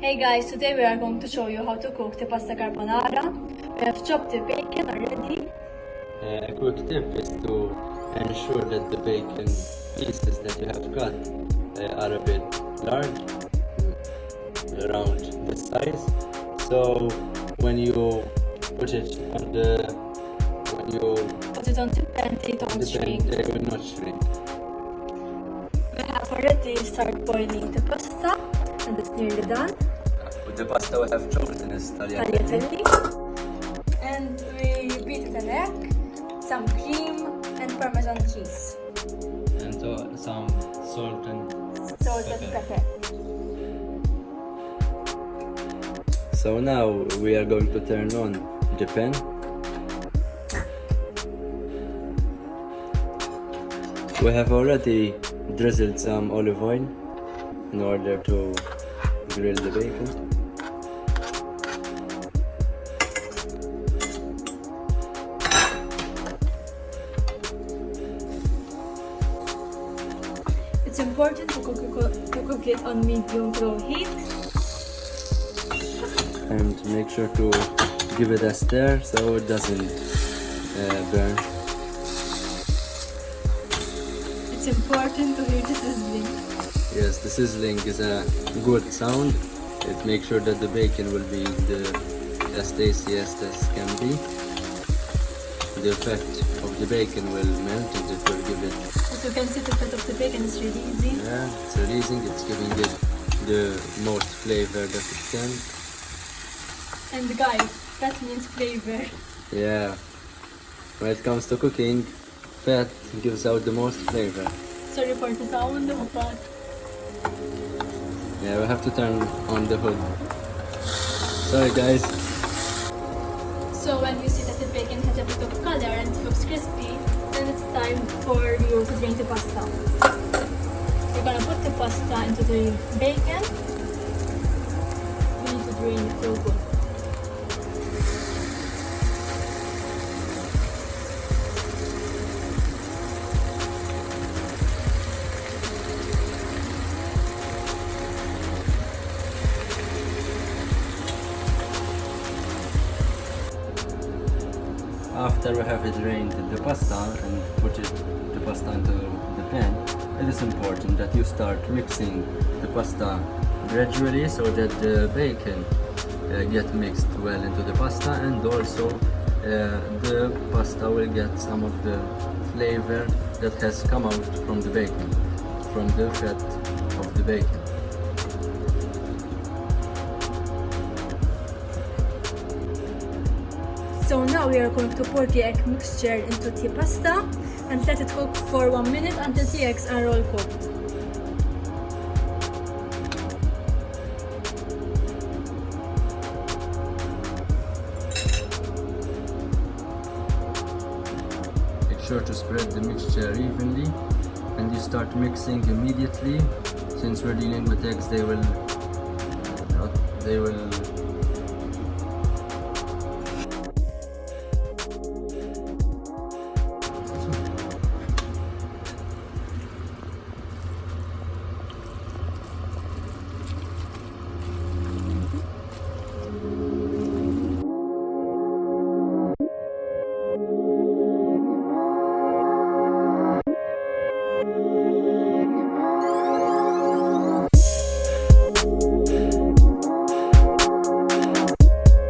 Hey guys, today we are going to show you how to cook the pasta carbonara. We have chopped the bacon already. A quick tip is to ensure that the bacon pieces that you have cut are a bit large, around this size. So when you put it on the pan, they don't shrink. They will not shrink. We have already started boiling the pasta, and it's nearly done. The pasta we have chosen is Tagliatelle. And we beat an egg, some cream, and Parmesan cheese. And some salt and pepper. So now we are going to turn on the pan. We have already drizzled some olive oil in order to grill the bacon. It's important to cook it on medium-low heat. And make sure to give it a stir so it doesn't burn. It's important to hear the sizzling. Yes, the sizzling is a good sound. It makes sure that the bacon will be as tasty as this can be. The effect of the bacon will melt and it will give it. As you can see, the fat of the bacon is releasing. Yeah, it's releasing. It's giving it the most flavor that it can. And guys, that means flavor. Yeah. When it comes to cooking, fat gives out the most flavor. Sorry for the sound, but Yeah, we have to turn on the hood. Sorry guys. so when you see that the bacon has a bit of color and it looks crispy, then it's time for you to drain the pasta. You're gonna put the pasta into the bacon. You need to drain it so good. After we have drained the pasta and put the pasta into the pan, it is important that you start mixing the pasta gradually so that the bacon get mixed well into the pasta, and also the pasta will get some of the flavor that has come out from the bacon, from the fat of the bacon. So now we are going to pour the egg mixture into the pasta and let it cook for 1 minute until the eggs are all cooked. Make sure to spread the mixture evenly, and you start mixing immediately. Since we're dealing with eggs, they will